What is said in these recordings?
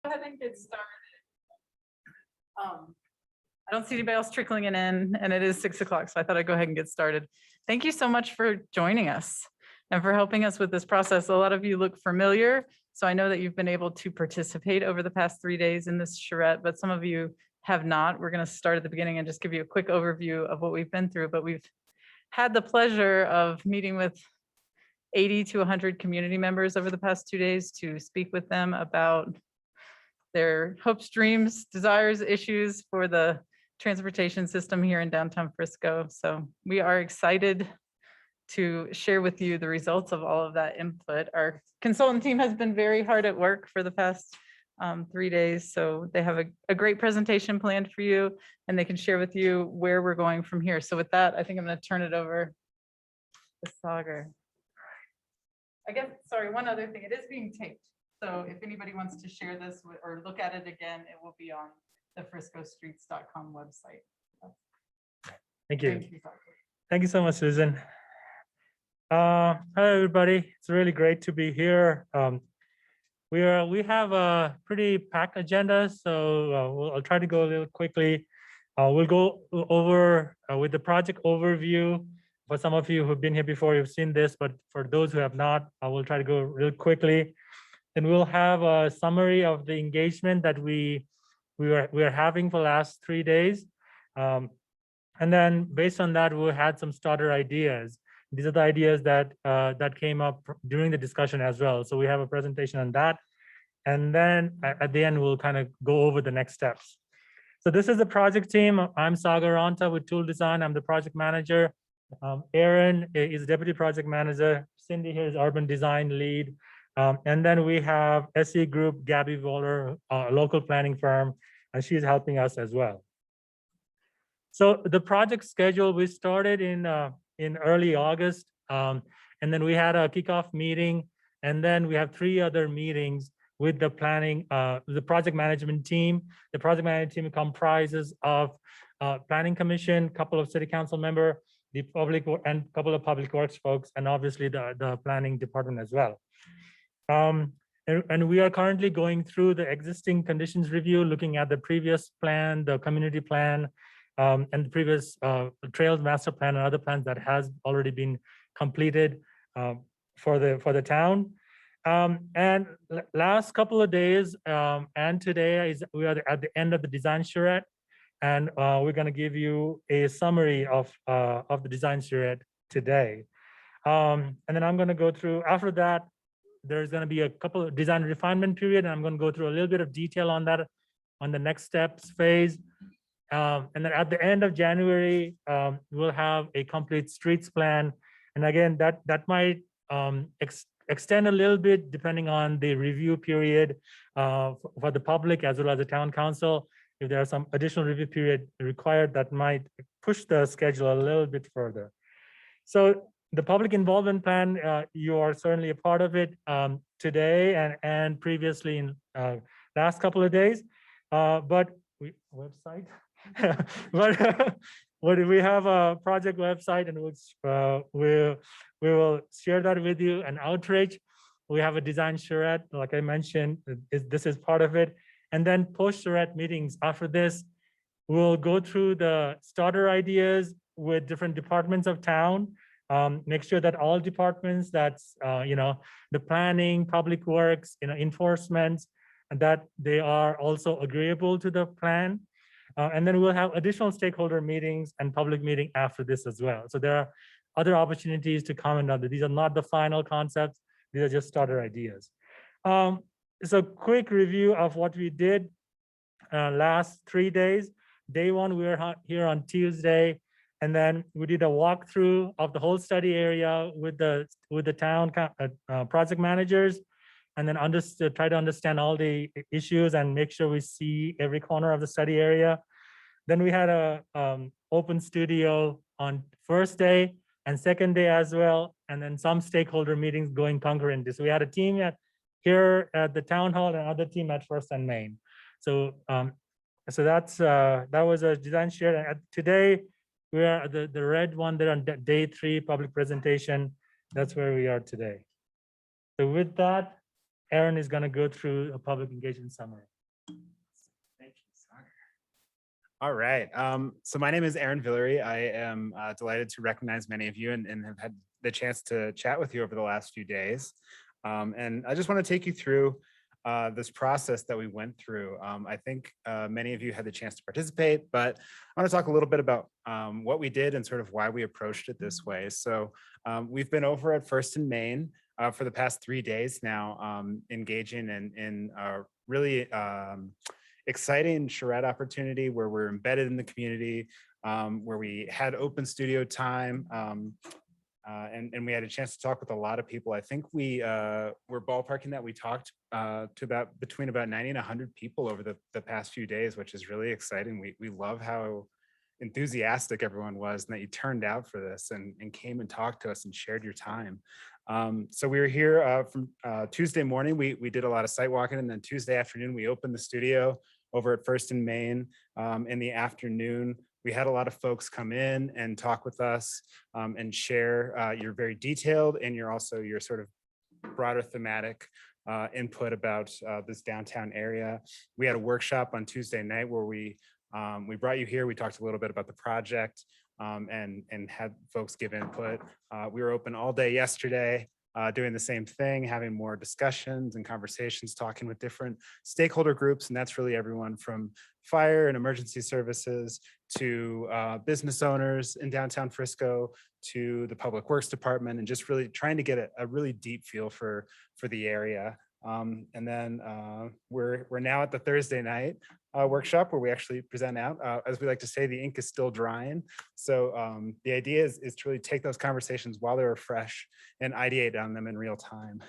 ahead and get started. I don't see anybody else trickling in, and it is 6 o'clock, so I thought I'd go ahead and get started. Thank you so much for joining us and for helping us with this process. A lot of you look familiar, so I know that you've been able to participate over the past 3 days in this charrette, but some of you have not. We're going to start at the beginning and just give you a quick overview of what we've been through, but we've had the pleasure of meeting with 80 to 100 community members over the past 2 days to speak with them about their hopes, dreams, desires, issues for the transportation system here in downtown Frisco. So we are excited to share with you the results of all of that input. Our consultant team has been very hard at work for the past 3 days. So they have a great presentation planned for you, and they can share with you where we're going from here. So with that, I think I'm going to turn it over to Sagar. I guess, sorry, one other thing, it is being taped. So if anybody wants to share this or look at it again, it will be on the friscostreets.com website. Thank you. Thank you, Sagar. Thank you so much, Susan. Hello, everybody. It's really great to be here. We have a pretty packed agenda, so I'll try to go a little quickly. We'll go over with the project overview. For some of you who've been here before, you've seen this, but for those who have not, I will try to go real quickly. Then we'll have a summary of the engagement that we are having for the last 3 days. And then based on that, we had some starter ideas. These are the ideas that came up during the discussion as well. So we have a presentation on that. And then at the end, we'll kind of go over the next steps. So this is the project team. I'm Sagar Anta with Tool Design. I'm the project manager. Aaron is deputy project manager. Cindy here is urban design lead. And then we have SE Group, Gabby Voller, a local planning firm, and she's helping us as well. So the project schedule, we started in early August, and then we had a kickoff meeting, and then we have 3 other meetings with the planning, the project management team. The project management team comprises of planning commission, couple of city council member, the public and couple of public works folks, and obviously the planning department as well. And we are currently going through the existing conditions review, looking at the previous plan, the community plan, and the previous trails master plan and other plans that has already been completed for the town. And last couple of days and today we are at the end of the design charrette, and we're going to give you a summary of the design charrette today. And then I'm going to go through, after that, there's going to be a couple of design refinement period, and I'm going to go through a little bit of detail on that on the next steps phase. And then at the end of January, we'll have a complete streets plan. And again, that might extend a little bit depending on the review period for the public as well as the town council. If there are some additional review period required, that might push the schedule a little bit further. So the public involvement plan, you are certainly a part of it today and previously in last couple of days. But website, but we have a project website, and we will share that with you. An outreach, we have a design charrette, like I mentioned, this is part of it. And then post charrette meetings after this, we'll go through the starter ideas with different departments of town. Make sure that all departments, that's the planning, public works, enforcement, and that they are also agreeable to the plan. And then we'll have additional stakeholder meetings and public meeting after this as well. So there are other opportunities to comment on that. These are not the final concepts. These are just starter ideas. So quick review of what we did last 3 days. Day 1, we were here on Tuesday, and then we did a walkthrough of the whole study area with the town project managers, and then try to understand all the issues and make sure we see every corner of the study area. Then we had a open studio on first day and second day as well, and then some stakeholder meetings going concurrent. So we had a team here at the town hall and another team at First and Main. So that was a design share. And today we are at the red one there on day 3 public presentation. That's where we are today. So with that, Aaron is going to go through a public engagement summary. All right. So my name is Aaron Villery. I am delighted to recognize many of you and have had the chance to chat with you over the last few days. And I just want to take you through this process that we went through. I think many of you had the chance to participate, but I want to talk a little bit about what we did and sort of why we approached it this way. So we've been over at First and Main for the past 3 days now, engaging in really exciting charrette opportunity where we're embedded in the community, where we had open studio time, and we had a chance to talk with a lot of people. I think we were ballparking that we talked to between about 90 and 100 people over the past few days, which is really exciting. We love how enthusiastic everyone was and that you turned out for this and came and talked to us and shared your time. So we were here from Tuesday morning. We did a lot of site walking, and then Tuesday afternoon, we opened the studio over at First and Main. In the afternoon, we had a lot of folks come in and talk with us and share your very detailed and your sort of broader thematic input about this downtown area. We had a workshop on Tuesday night where we brought you here. We talked a little bit about the project and had folks give input. We were open all day yesterday, doing the same thing, having more discussions and conversations, talking with different stakeholder groups. And that's really everyone from fire and emergency services to business owners in downtown Frisco to the public works department, and just really trying to get a really deep feel for the area. And then we're now at the Thursday night workshop where we actually present out. As we like to say, the ink is still drying. So the idea is to really take those conversations while they're fresh and ideate on them in real time.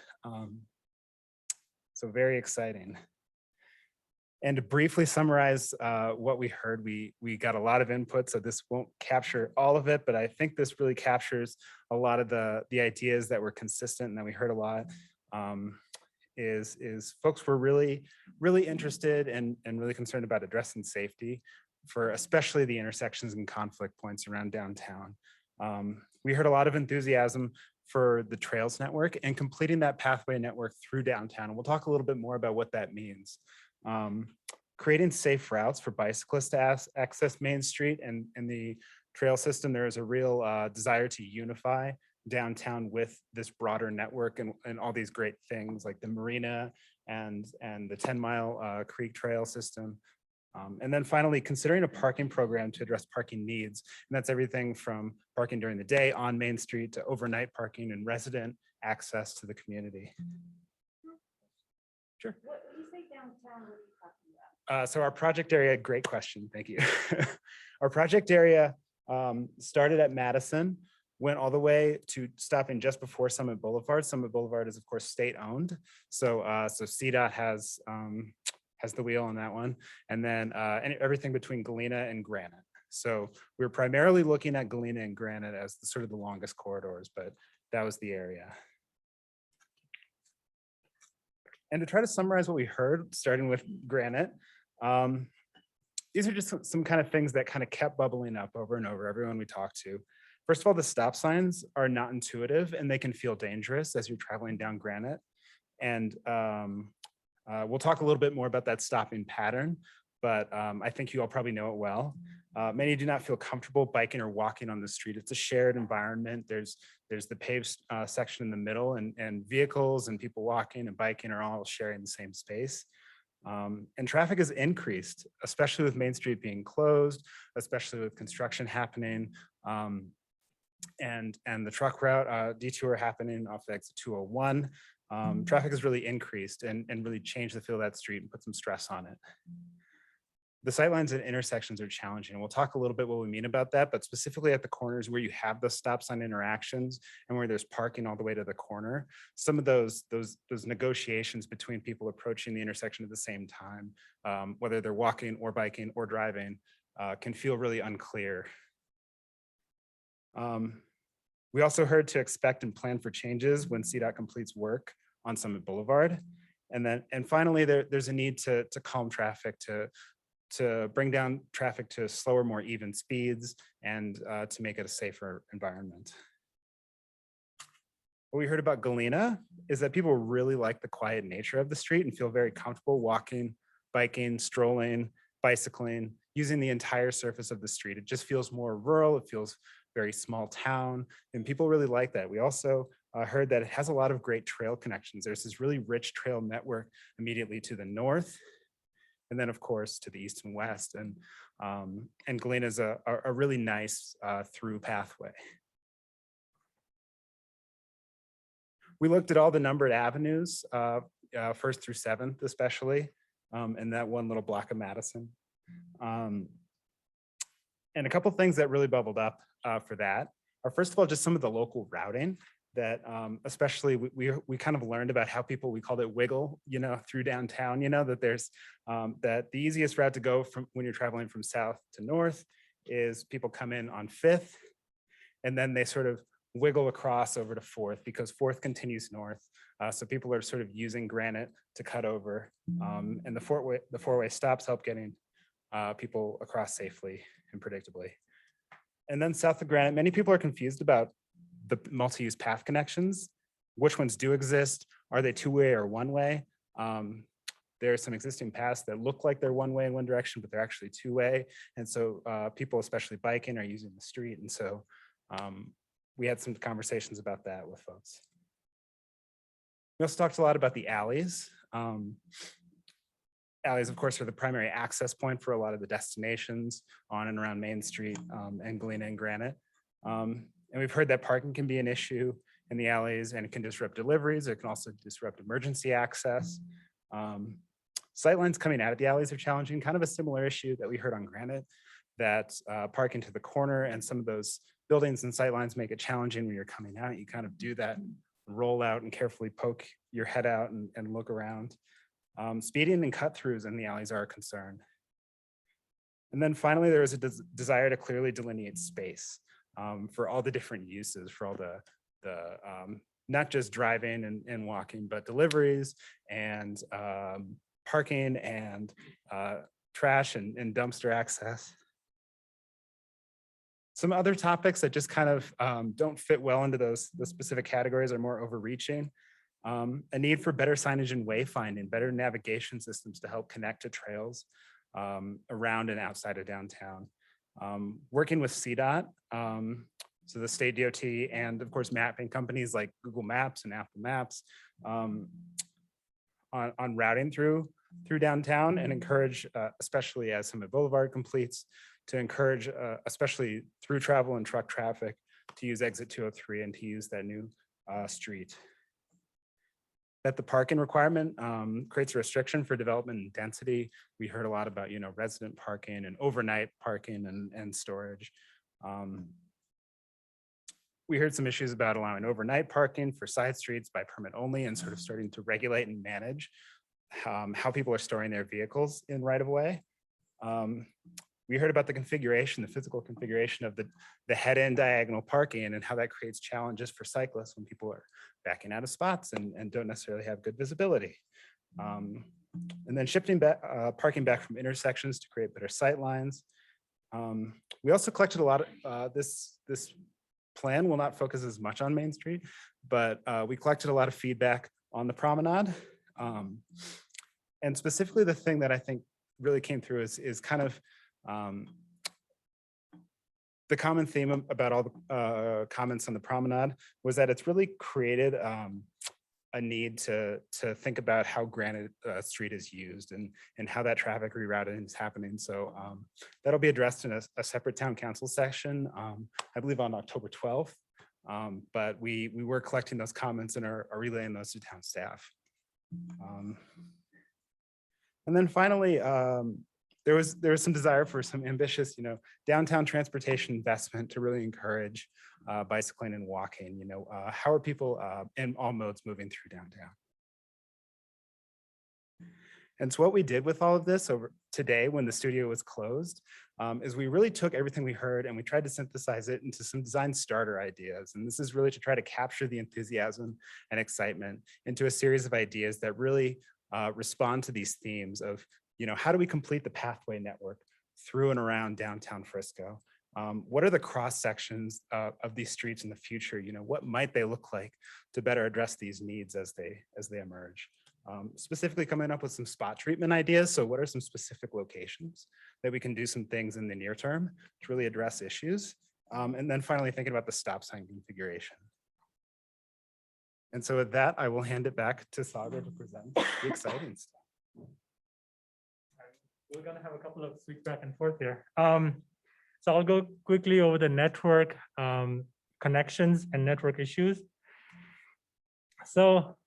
So very exciting. And to briefly summarize what we heard, we got a lot of input, so this won't capture all of it, but I think this really captures a lot of the ideas that were consistent and that we heard a lot. Is folks were really interested and really concerned about addressing safety for especially the intersections and conflict points around downtown. We heard a lot of enthusiasm for the trails network and completing that pathway network through downtown. And we'll talk a little bit more about what that means. Creating safe routes for bicyclists to access Main Street and the trail system. There is a real desire to unify downtown with this broader network and all these great things like the marina and the 10-mile creek trail system. And then finally, considering a parking program to address parking needs. And that's everything from parking during the day on Main Street to overnight parking and resident access to the community. Sure. What you say downtown, what are you talking about? So our project area, great question, thank you. Our project area started at Madison, went all the way to stopping just before Summit Boulevard. Summit Boulevard is of course state owned. So CDOT has the wheel on that one. And then and everything between Galena and Granite. So we were primarily looking at Galena and Granite as sort of the longest corridors, but that was the area. And to try to summarize what we heard, starting with Granite, these are just some kind of things that kind of kept bubbling up over and over, everyone we talked to. First of all, the stop signs are not intuitive and they can feel dangerous as you're traveling down Granite. And we'll talk a little bit more about that stopping pattern, but I think you all probably know it well. Many do not feel comfortable biking or walking on the street. It's a shared environment. There's the paved section in the middle, and vehicles and people walking and biking are all sharing the same space. And traffic has increased, especially with Main Street being closed, especially with construction happening, and the truck route detour happening off the exit 201. Traffic has really increased and really changed the feel of that street and put some stress on it. The sightlines and intersections are challenging, and we'll talk a little bit what we mean about that, but specifically at the corners where you have the stop sign interactions and where there's parking all the way to the corner, some of those negotiations between people approaching the intersection at the same time, whether they're walking or biking or driving, can feel really unclear. We also heard to expect and plan for changes when CDOT completes work on Summit Boulevard. And finally, there's a need to calm traffic, to bring down traffic to slower, more even speeds, and to make it a safer environment. What we heard about Galena is that people really like the quiet nature of the street and feel very comfortable walking, biking, strolling, bicycling, using the entire surface of the street. It just feels more rural. It feels very small town, and people really like that. We also heard that it has a lot of great trail connections. There's this really rich trail network immediately to the north, and then of course to the east and west. And Galena is a really nice through pathway. We looked at all the numbered avenues, first through 7th especially, and that one little block of Madison. And a couple things that really bubbled up for that are, first of all, just some of the local routing that especially we kind of learned about how people, we called it wiggle, through downtown, that there's that the easiest route to go from when you're traveling from south to north is people come in on 5th, and then they sort of wiggle across over to 4th, because 4th continues north. So people are sort of using Granite to cut over, and the four-way stops help getting people across safely and predictably. And then south of Granite, many people are confused about the multi-use path connections. Which ones do exist? Are they two-way or one-way? There are some existing paths that look like they're one-way in one direction, but they're actually two-way. And so people, especially biking, are using the street. And so we had some conversations about that with folks. We also talked a lot about the alleys. Alleys, of course, are the primary access point for a lot of the destinations on and around Main Street and Galena and Granite. And we've heard that parking can be an issue in the alleys, and it can disrupt deliveries. It can also disrupt emergency access. Sightlines coming out of the alleys are challenging, kind of a similar issue that we heard on Granite, that parking to the corner and some of those buildings and sightlines make it challenging when you're coming out. You kind of do that roll out and carefully poke your head out and look around. Speeding and cut-throughs in the alleys are a concern. And then finally, there was a desire to clearly delineate space for all the different uses, for all the not just driving and walking, but deliveries and parking and trash and dumpster access. Some other topics that just kind of don't fit well into the specific categories are more overreaching. A need for better signage and wayfinding, better navigation systems to help connect to trails around and outside of downtown. Working with CDOT, so the state DOT, and of course mapping companies like Google Maps and Apple Maps on routing through downtown, and encourage, especially as Summit Boulevard completes, to encourage, especially through travel and truck traffic, to use exit 203 and to use that new street. That the parking requirement creates a restriction for development and density. We heard a lot about, resident parking and overnight parking and storage. We heard some issues about allowing overnight parking for side streets by permit only, and sort of starting to regulate and manage how people are storing their vehicles in right of way. We heard about the configuration, the physical configuration of the head-end diagonal parking, and how that creates challenges for cyclists when people are backing out of spots and don't necessarily have good visibility. And then shifting back, parking back from intersections to create better sight lines. We also collected a lot of, this plan will not focus as much on Main Street, but we collected a lot of feedback on the promenade. And specifically the thing that I think really came through is kind of the common theme about all the comments on the promenade was that it's really created a need to think about how Granite Street is used and how that traffic rerouting is happening. So that'll be addressed in a separate town council session, I believe on October 12th. But we were collecting those comments and are relaying those to town staff. And then finally, there was some desire for some ambitious, downtown transportation investment to really encourage bicycling and walking. How are people in all modes moving through downtown? And so what we did with all of this over today when the studio was closed is we really took everything we heard and we tried to synthesize it into some design starter ideas. And this is really to try to capture the enthusiasm and excitement into a series of ideas that really respond to these themes of, how do we complete the pathway network through and around downtown Frisco? What are the cross sections of these streets in the future? What might they look like to better address these needs as they emerge? specifically coming up with some spot treatment ideas. So what are some specific locations that we can do some things in the near term to really address issues? And then finally thinking about the stop sign configuration. And so with that, I will hand it back to Sagar to present the exciting stuff. We're gonna have a couple of switch back and forth here. So I'll go quickly over the network connections and network issues. So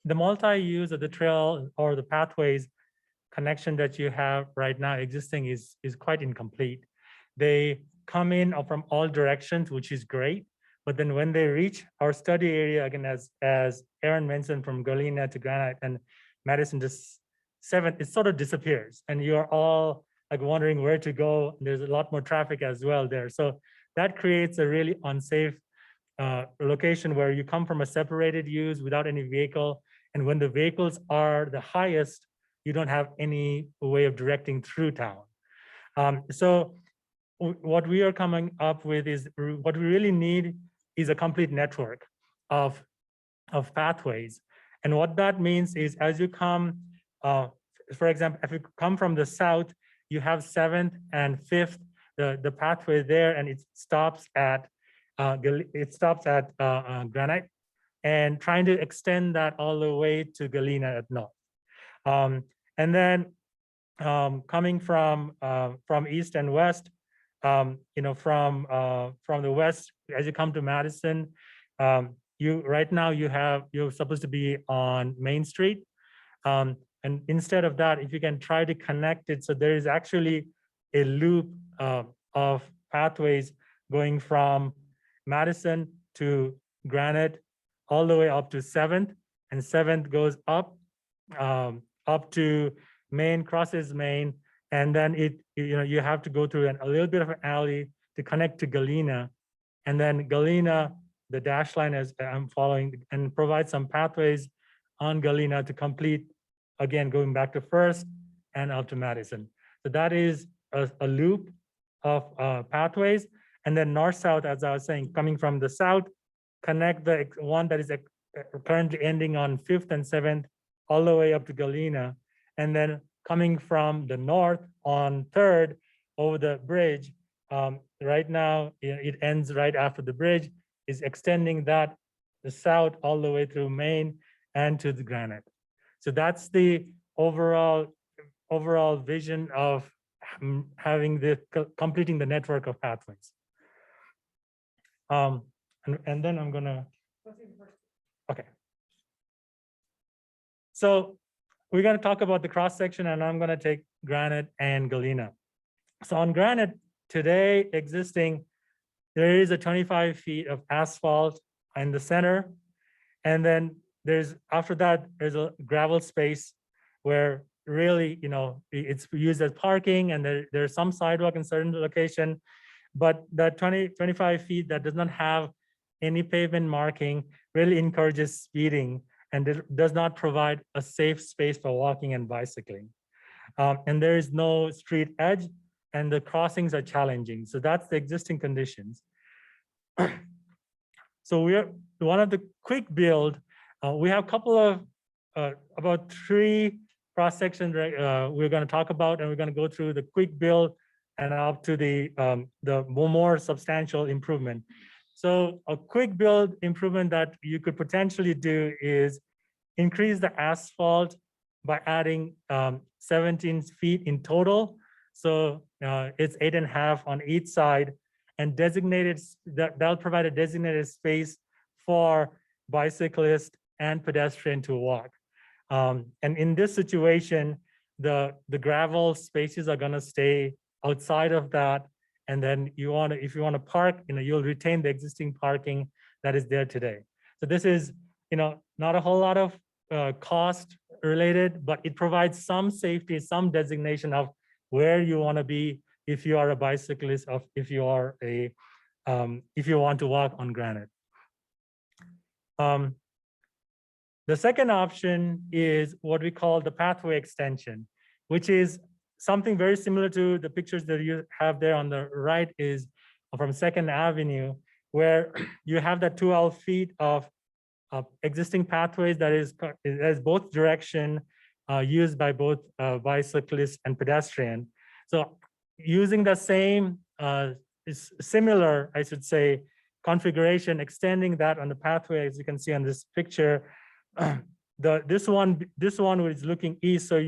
the multi-use of the trail or the pathways connection that you have right now existing is quite incomplete. They come in from all directions, which is great. But then when they reach our study area, again, as Aaron mentioned, from Galena to Granite and Madison to 7th, it sort of disappears. And you're all like wondering where to go. There's a lot more traffic as well there. So that creates a really unsafe location where you come from a separated use without any vehicle. And when the vehicles are the highest, you don't have any way of directing through town. So what we are coming up with is what we really need is a complete network of pathways. And what that means is as you come, for example, if you come from the south, you have 7th and 5th, the pathway there, and it stops at Granite, and trying to extend that all the way to Galena at north. And then coming from east and west, from the west, as you come to Madison, you're supposed to be on Main Street. And instead of that, if you can try to connect it, so there is actually a loop of pathways going from Madison to Granite all the way up to 7th, and 7th goes up to Main, crosses Main, and then you have to go through a little bit of an alley to connect to Galena, and then Galena, the dash line as I'm following, and provide some pathways on Galena to complete, again, going back to 1st and up to Madison. So that is a loop of pathways. And then north-south, as I was saying, coming from the south, connect the one that is currently ending on 5th and 7th, all the way up to Galena. And then coming from the north on 3rd over the bridge, right now, it ends right after the bridge, is extending the south all the way through Main and to the Granite. So that's the overall vision of having completing the network of pathways. And then I'm gonna, okay. So we're gonna talk about the cross section, and I'm gonna take Granite and Galena. So on Granite today existing, there is a 25 feet of asphalt in the center. And then after that, there's a gravel space where really, it's used as parking, and there's some sidewalk in certain location, but that 25 feet that does not have any pavement marking really encourages speeding and does not provide a safe space for walking and bicycling. And there is no street edge, and the crossings are challenging. So that's the existing conditions. So one of the quick build, we have a couple of, about 3 cross sections we're going to talk about, and we're going to go through the quick build and up to the more substantial improvement. So a quick build improvement that you could potentially do is increase the asphalt by adding 17 feet in total. So it's 8.5 on each side, and that'll provide a designated space for bicyclists and pedestrian to walk. And in this situation, the gravel spaces are going to stay outside of that. And then if you want to park, you'll retain the existing parking that is there today. So this is, not a whole lot of cost related, but it provides some safety, some designation of where you want to be if you are a bicyclist, or if you are if you want to walk on Granite. The second option is what we call the pathway extension, which is something very similar to the pictures that you have there on the right, is from 2nd Avenue, where you have that 12 feet of existing pathways that is both direction used by both bicyclists and pedestrian. So using the same is similar, I should say, configuration, extending that on the pathway, as you can see on this picture. This one is looking east. So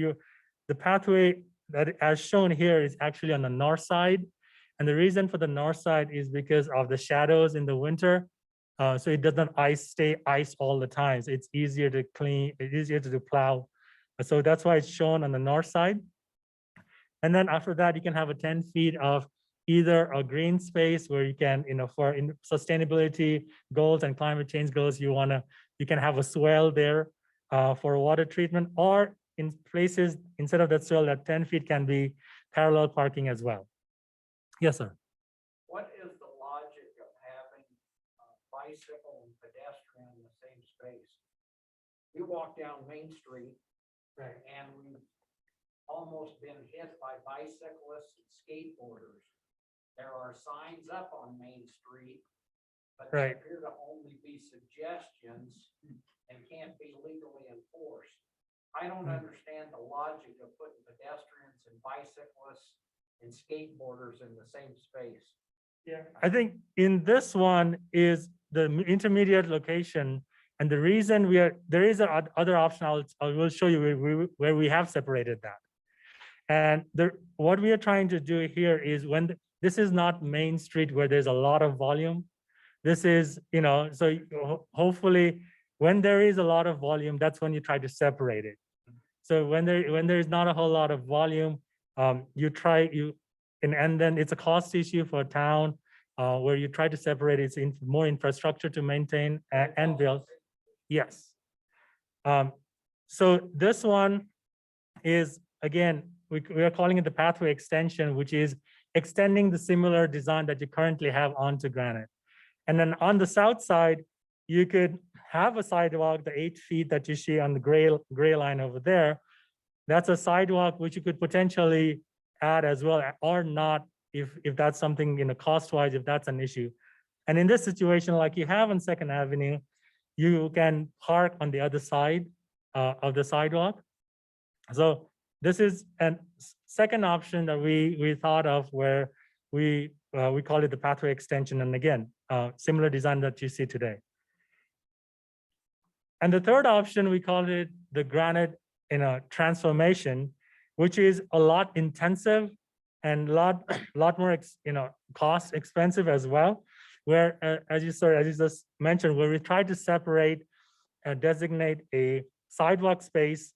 the pathway that as shown here is actually on the north side. And the reason for the north side is because of the shadows in the winter. So it doesn't stay ice all the time. So it's easier to clean, it's easier to plow. So that's why it's shown on the north side. And then after that, you can have a 10 feet of either a green space where you can, for sustainability goals and climate change goals, you can have a swell there for water treatment, or in places, instead of that swell, that 10 feet can be parallel parking as well. Yes, sir. What is the logic of having bicycle and pedestrian in the same space? You walk down Main Street, Right. and we've almost been hit by bicyclists and skateboarders. There are signs up on Main Street, but they Right. appear to only be suggestions and can't be legally enforced. I don't understand the logic of putting pedestrians and bicyclists and skateboarders in the same space. Yeah, I think in this one is the intermediate location. And the reason there is other option, I will show you where we have separated that. And what we are trying to do here is this is not Main Street where there's a lot of volume. This is, so hopefully when there is a lot of volume, that's when you try to separate it. So when there is not a whole lot of volume, and then it's a cost issue for a town where you try to separate it. It's more infrastructure to maintain and build. Yes. So this one is, again, we are calling it the pathway extension, which is extending the similar design that you currently have onto granite. And then on the south side, you could have a sidewalk, the 8 feet that you see on the gray line over there. That's a sidewalk which you could potentially add as well, or not, if that's something, cost-wise, if that's an issue. And in this situation, like you have on Second Avenue, you can park on the other side of the sidewalk. So this is a second option that we thought of, where we call it the pathway extension. And again, similar design that you see today. And the third option, we call it the granite transformation, which is a lot intensive and lot more cost expensive as well. Where as you just mentioned, where we try to separate and designate a sidewalk space.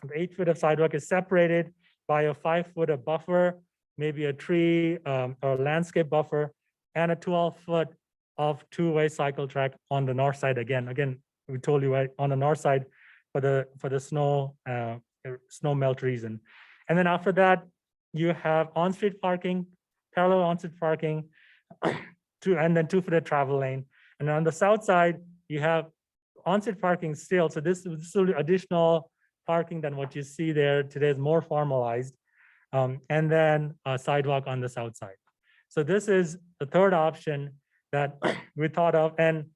The 8 foot of sidewalk is separated by a 5 foot of buffer, maybe a tree or landscape buffer, and a 12 foot of two-way cycle track on the north side. Again, we told you right on the north side for the snow melt reason. And then after that, you have on-street parking, parallel on-street parking, and then 2 foot of travel lane. And on the south side, you have on-street parking still. So this is additional parking than what you see there today, is more formalized. And then a sidewalk on the south side. So this is the third option that we thought of. And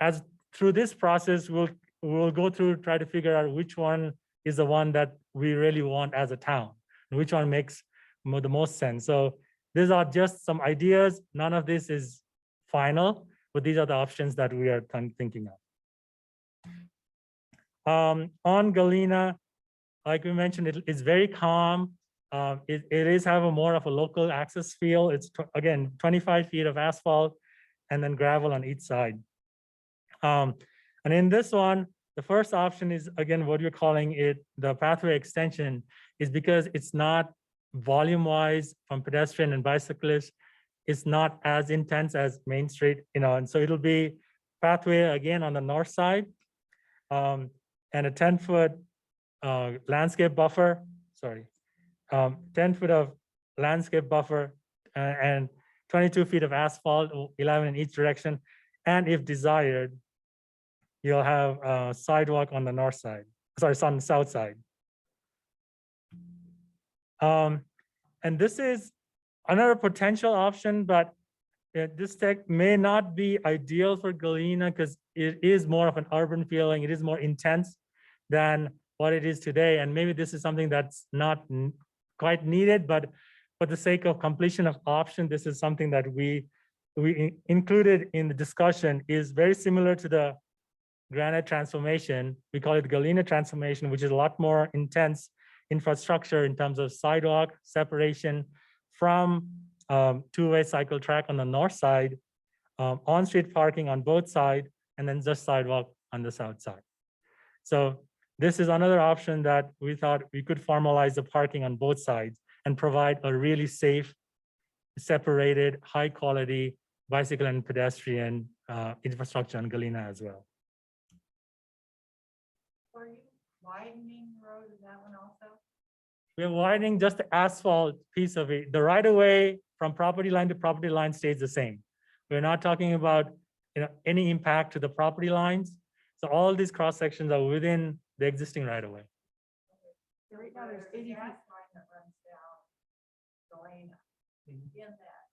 as through this process, we'll go through, try to figure out which one is the one that we really want as a town, and which one makes the most sense. So these are just some ideas. None of this is final, but these are the options that we are thinking of. On Galena, like we mentioned, it's very calm. It is have more of a local access feel. It's again 25 feet of asphalt and then gravel on each side. And in this one, the first option is, again, what you're calling it, the pathway extension, is because it's not volume-wise from pedestrian and bicyclists. It's not as intense as Main Street, and so it'll be pathway again on the north side, and a 10 foot landscape buffer, 10 foot of landscape buffer, and 22 feet of asphalt, 11 in each direction. And if desired, you'll have a sidewalk on the north side, on the south side. And this is another potential option, but this tech may not be ideal for Galena because it is more of an urban feeling. It is more intense than what it is today. And maybe this is something that's not quite needed, but for the sake of completion of option, this is something that we included in the discussion. Is very similar to the Galena Transformation. We call it Galena Transformation, which is a lot more intense infrastructure in terms of sidewalk separation from two-way cycle track on the north side, on-street parking on both sides, and then just sidewalk on the south side. So this is another option that we thought we could formalize the parking on both sides and provide a really safe, separated, high-quality bicycle and pedestrian infrastructure on Galena as well. Are you widening the road in that one also? We're widening just the asphalt piece of it. The right of way from property line to property line stays the same. We're not talking about any impact to the property lines. So all these cross sections are within the existing right of way. So right now there's 80 feet line that runs down Galena. In that,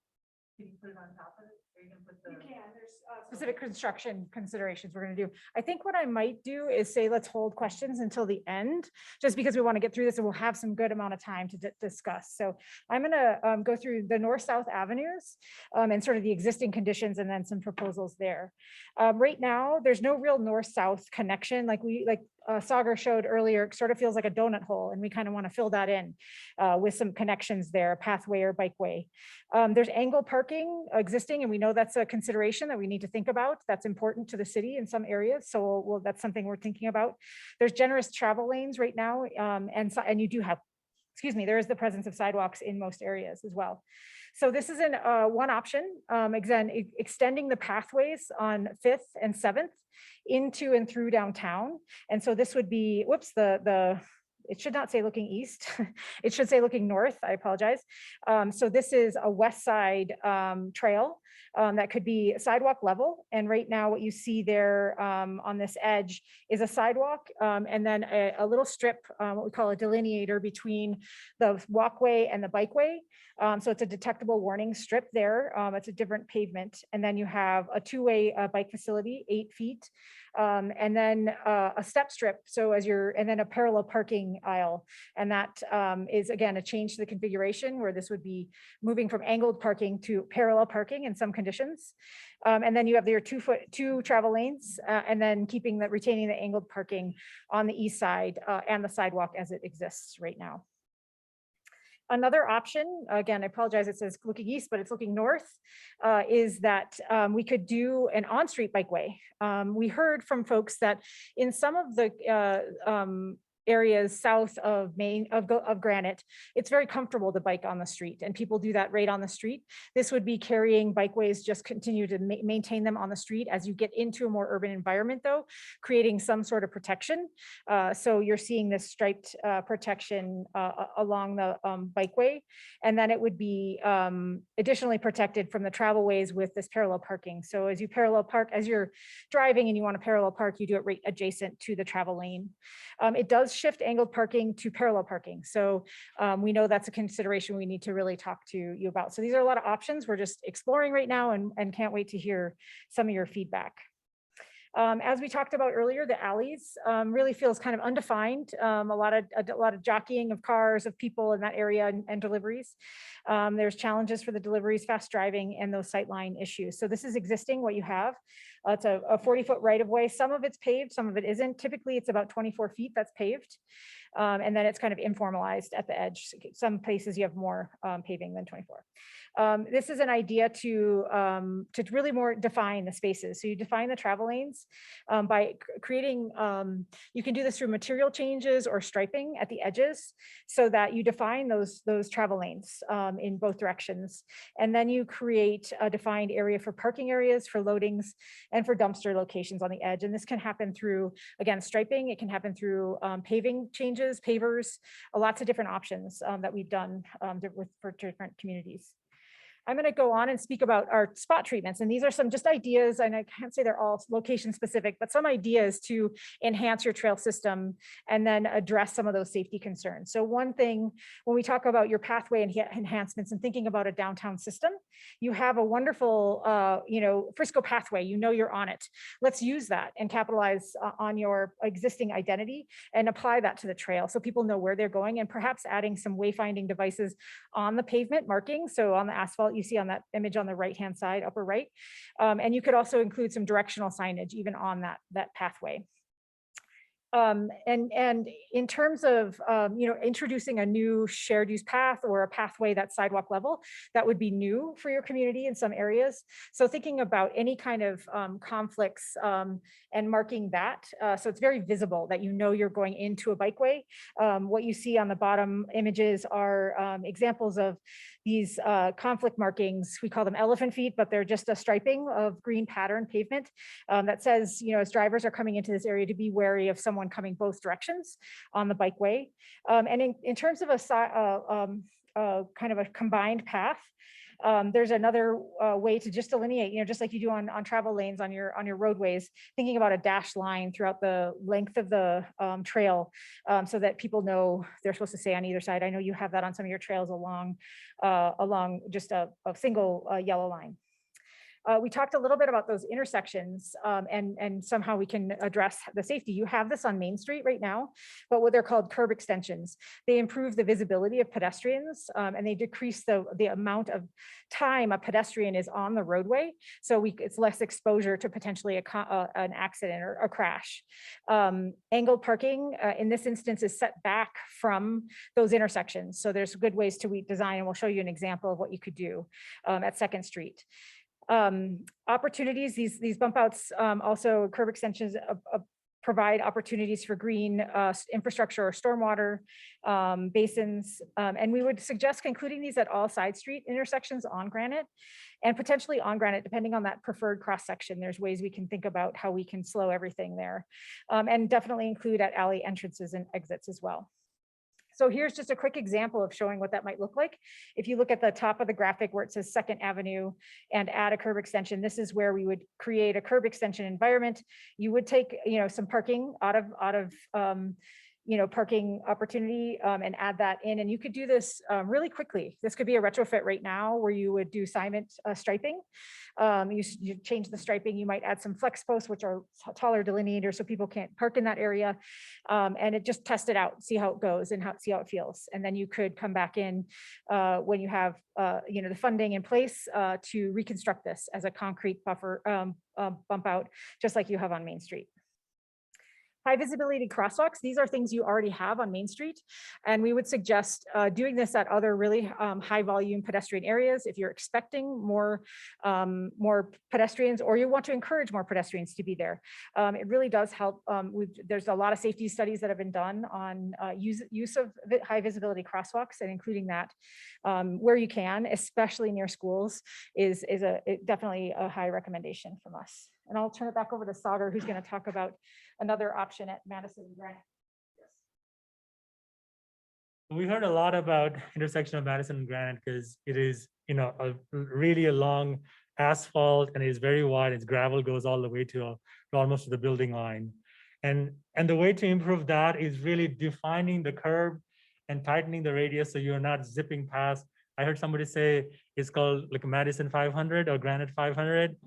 can you put it on top of it? Or you can put the. You can, there's Specific construction considerations we're going to do. I think what I might do is say, let's hold questions until the end, just because we want to get through this and we'll have some good amount of time to discuss. So I'm going to go through the north-south avenues and sort of the existing conditions and then some proposals there. Right now, there's no real north-south connection like Sagar showed earlier. It sort of feels like a donut hole, and we kind of want to fill that in with some connections there, pathway or bikeway. There's angle parking existing, and we know that's a consideration that we need to think about. That's important to the city in some areas, so that's something we're thinking about. There's generous travel lanes right now, and you do have, there is the presence of sidewalks in most areas as well. So this is one option. Again, extending the pathways on 5th and 7th into and through downtown. And so this would be, whoops, it should not say looking east. It should say looking north. I apologize. So this is a west side trail that could be sidewalk level. And right now what you see there on this edge is a sidewalk and then a little strip, what we call a delineator between the walkway and the bikeway. So it's a detectable warning strip there. It's a different pavement. And then you have a two-way bike facility, 8 feet. And then a step strip. So and then a parallel parking aisle. And that is again, a change to the configuration where this would be moving from angled parking to parallel parking in some conditions. And then you have your 2 travel lanes and then retaining the angled parking on the east side and the sidewalk as it exists right now. Another option, again, I apologize, it says looking east, but it's looking north, is that we could do an on-street bikeway. We heard from folks that in some of the areas south of Granite, it's very comfortable to bike on the street, and people do that right on the street. This would be carrying bikeways, just continue to maintain them on the street. As you get into a more urban environment though, creating some sort of protection. So you're seeing this striped protection along the bikeway, and then it would be additionally protected from the travel ways with this parallel parking. So as you parallel park, as you're driving and you want to parallel park, you do it right adjacent to the travel lane. It does shift angled parking to parallel parking. So we know that's a consideration we need to really talk to you about. So these are a lot of options we're just exploring right now and can't wait to hear some of your feedback. As we talked about earlier, the alleys really feels kind of undefined. A lot of jockeying of cars, of people in that area and deliveries. There's challenges for the deliveries, fast driving, and those sightline issues. So this is existing, what you have. It's a 40-foot right of way. Some of it's paved, some of it isn't. Typically, it's about 24 feet that's paved. And then it's kind of informalized at the edge. Some places you have more paving than 24. This is an idea to really more define the spaces. So you define the travel lanes by creating, you can do this through material changes or striping at the edges so that you define those travel lanes in both directions. And then you create a defined area for parking areas, for loadings, and for dumpster locations on the edge. And this can happen through, again, striping. It can happen through paving changes, pavers, lots of different options that we've done for different communities. I'm going to go on and speak about our spot treatments. And these are some just ideas, and I can't say they're all location specific, but some ideas to enhance your trail system and then address some of those safety concerns. So one thing, when we talk about your pathway enhancements and thinking about a downtown system, you have a wonderful, Frisco pathway, you're on it. Let's use that and capitalize on your existing identity and apply that to the trail so people know where they're going, and perhaps adding some wayfinding devices on the pavement marking. So on the asphalt, you see on that image on the right-hand side, upper right. And you could also include some directional signage even on that pathway. And in terms of, introducing a new shared use path or a pathway that's sidewalk level, that would be new for your community in some areas. So thinking about any kind of conflicts and marking that. So it's very visible that you're going into a bikeway. What you see on the bottom images are examples of these conflict markings. We call them elephant feet, but they're just a striping of green pattern pavement that says, as drivers are coming into this area, to be wary of someone coming both directions on the bikeway. And in terms of a kind of a combined path, there's another way to just delineate, just like you do on travel lanes on your roadways, thinking about a dashed line throughout the length of the trail so that people know they're supposed to stay on either side. I know you have that on some of your trails along just a single yellow line. We talked a little bit about those intersections and somehow we can address the safety. You have this on Main Street right now, but what they're called curb extensions. They improve the visibility of pedestrians and they decrease the amount of time a pedestrian is on the roadway. So it's less exposure to potentially an accident or a crash. Angled parking in this instance is set back from those intersections. So there's good ways to design, and we'll show you an example of what you could do at 2nd Street. Opportunities, these bump outs, also curb extensions provide opportunities for green infrastructure or stormwater basins. And we would suggest concluding these at all side street intersections on granite and potentially on granite, depending on that preferred cross section. There's ways we can think about how we can slow everything there and definitely include at alley entrances and exits as well. So here's just a quick example of showing what that might look like. If you look at the top of the graphic where it says 2nd Avenue and add a curb extension, this is where we would create a curb extension environment. You would take, some parking out of parking opportunity and add that in. And you could do this really quickly. This could be a retrofit right now where you would do assignment striping. You change the striping, you might add some flex posts, which are taller delineators so people can't park in that area. And it just test it out, see how it goes and see how it feels. And then you could come back in when you have the funding in place to reconstruct this as a concrete buffer bump out, just like you have on Main Street. High visibility crosswalks, these are things you already have on Main Street. And we would suggest doing this at other really high volume pedestrian areas. If you're expecting more pedestrians or you want to encourage more pedestrians to be there. It really does help. There's a lot of safety studies that have been done on use of high visibility crosswalks, and including that where you can, especially near schools, is definitely a high recommendation from us. And I'll turn it back over to Sagar, who's going to talk about another option at Madison and Granite. We heard a lot about intersection of Madison and Granite because it is, really a long asphalt and it is very wide. Its gravel goes all the way to almost to the building line. And the way to improve that is really defining the curb and tightening the radius so you're not zipping past. I heard somebody say it's called like Madison 500 or Granite 500,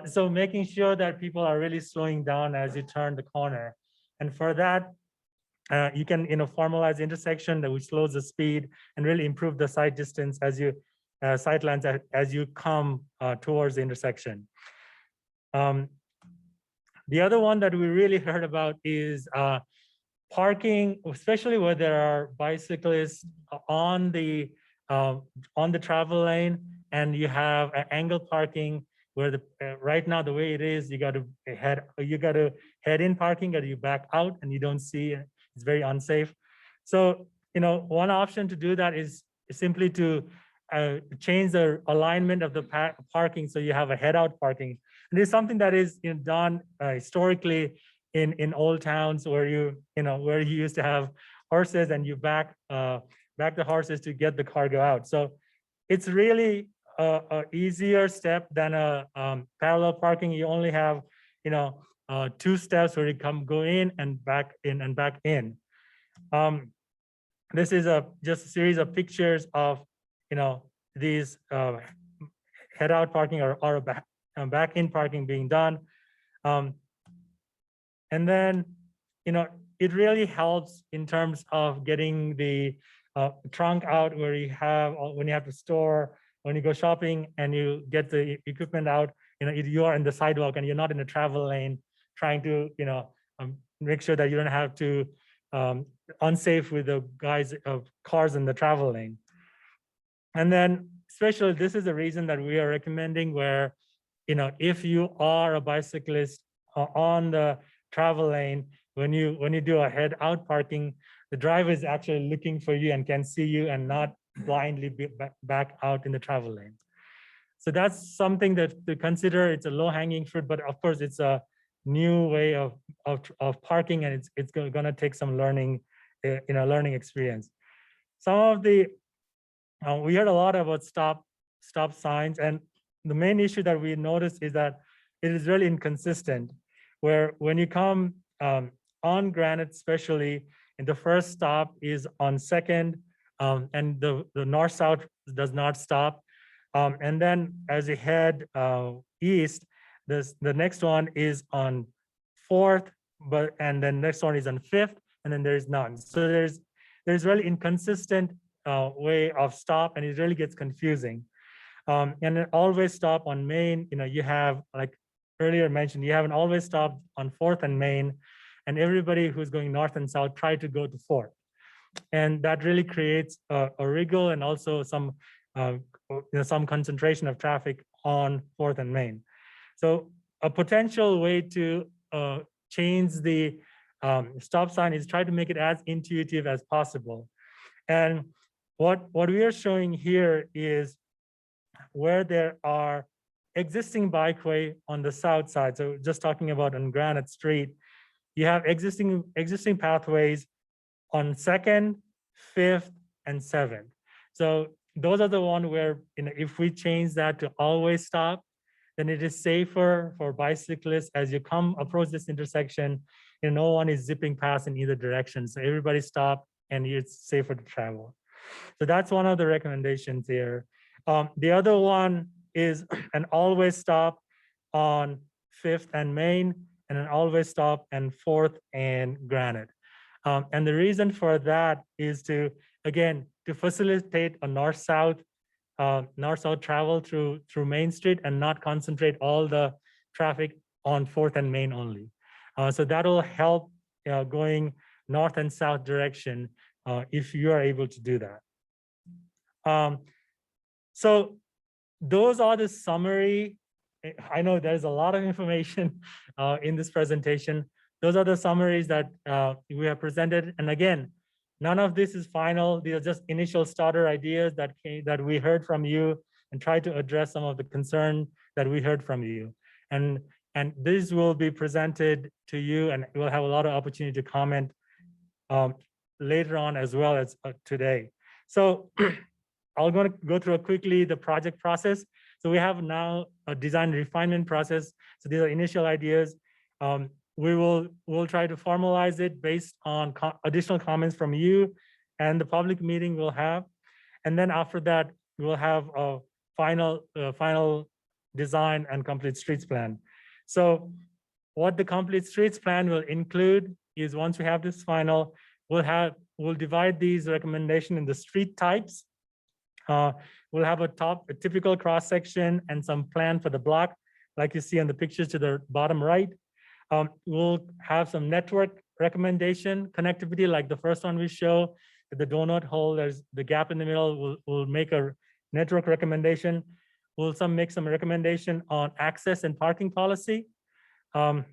so making sure that people are really slowing down as you turn the corner. And for that, you can formalize the intersection that which slows the speed and really improve the sight distance as you sight lines as you come towards the intersection. The other one that we really heard about is parking, especially where there are bicyclists on the travel lane, and you have angle parking where right now the way it is, you got to head in parking, or you back out and you don't see it. It's very unsafe. So one option to do that is simply to change the alignment of the parking so you have a head out parking. And it's something that is done historically in old towns where you used to have horses and you back the horses to get the cargo out. So it's really a easier step than a parallel parking. You only have, 2 steps where you go in and back in and back in. This is just a series of pictures of, these head out parking or back in parking being done. And then, it really helps in terms of getting the trunk out where when you have to store, when you go shopping and you get the equipment out, you are in the sidewalk and you're not in a travel lane trying to, make sure that you don't have to unsafe with the guys of cars in the travel lane. And then especially this is the reason that we are recommending where, if you are a bicyclist on the travel lane, when you do a head out parking, the driver is actually looking for you and can see you and not blindly be back out in the travel lane. So that's something that to consider. It's a low hanging fruit, but of course it's a new way of parking, and it's going to take some learning, learning experience. Some of the we heard a lot about stop signs, and the main issue that we noticed is that it is really inconsistent. Where when you come on Granite, especially, and the first stop is on Second, and the north-south does not stop. And then as you head east, the next one is on 4th, and then next one is on 5th, and then there's none. So there's really inconsistent way of stop, and it really gets confusing. And an always stop on Main, you have, like earlier mentioned, you have an always stop on 4th and Main, and everybody who's going north and south try to go to 4th. And that really creates a wriggle and also some concentration of traffic on 4th and Main. So a potential way to change the stop sign is try to make it as intuitive as possible. And what we are showing here is where there are existing bikeway on the south side. So just talking about on Granite Street, you have existing pathways on 2nd, 5th, and 7th. So those are the one where, if we change that to always stop, then it is safer for bicyclists as you approach this intersection, no one is zipping past in either direction. So everybody stop and it's safer to travel. So that's one of the recommendations here. The other one is an always stop on 5th and Main, and an always stop and 4th and Granite. And the reason for that is to facilitate a north-south travel through Main Street and not concentrate all the traffic on 4th and Main only. So that'll help going north and south direction if you are able to do that. So those are the summary. I know there's a lot of information in this presentation. Those are the summaries that we have presented. And again, none of this is final. These are just initial starter ideas that we heard from you and try to address some of the concern that we heard from you. And this will be presented to you, and we'll have a lot of opportunity to comment later on as well as today. So I'm going to go through quickly the project process. So we have now a design refinement process. So these are initial ideas. We'll try to formalize it based on additional comments from you and the public meeting we'll have. And then after that, we'll have a final design and complete streets plan. So what the complete streets plan will include is, once we have this final, we'll divide these recommendations in the street types. We'll have a typical cross section and some plan for the block, like you see in the pictures to the bottom right. We'll have some network recommendation connectivity, like the first one we show, the donut hole, there's the gap in the middle. We'll make a network recommendation. We'll make some recommendation on access and parking policy. And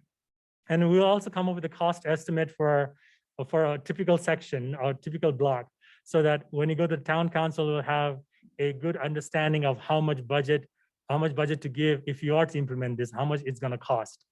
we'll also come up with a cost estimate for a typical section or typical block, so that when you go to the town council, we'll have a good understanding of how much budget to give if you are to implement this, how much it's going to cost.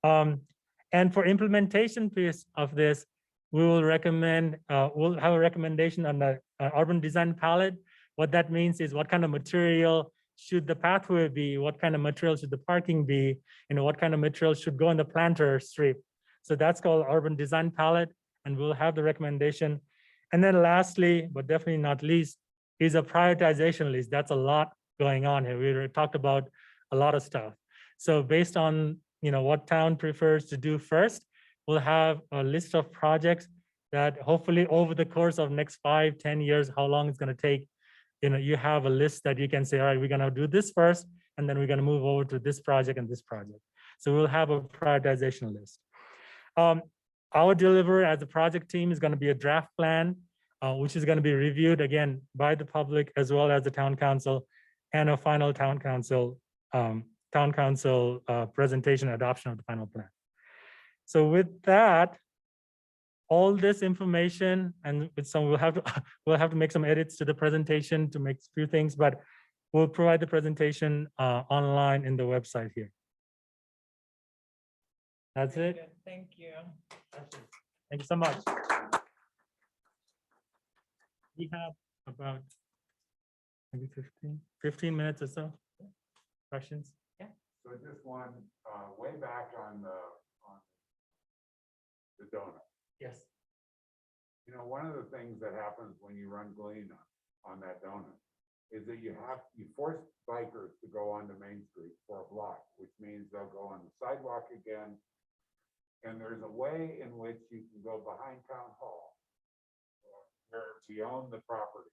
And for implementation piece of this, we will recommend, we'll have a recommendation on the urban design palette, What that means is what kind of material should the pathway be? What kind of material should the parking be? What kind of material should go in the planter strip? So that's called urban design palette, and we'll have the recommendation. And then lastly, but definitely not least, is a prioritization list. That's a lot going on here. We talked about a lot of stuff. So based on what town prefers to do first, we'll have a list of projects that hopefully over the course of next 5-10 years, how long it's going to take, you have a list that you can say, all right, we're going to do this first, and then we're going to move over to this project and this project. So we'll have a prioritization list. Our delivery as a project team is going to be a draft plan, which is going to be reviewed again by the public as well as the town council, and a final town council presentation adoption of the final plan. So with that, all this information, and with some we'll have to make some edits to the presentation to make a few things, but we'll provide the presentation online in the website here. That's Very it. good. Thank you. Thank you so much. We have about maybe 15 minutes or so. Questions? So just one, way back on the donut. Yes. One of the things that happens when you run Galena on that donut is that you force bikers to go onto Main Street for a block, which means they'll go on the sidewalk again. And there's a way in which you can go behind town hall, where we own the property,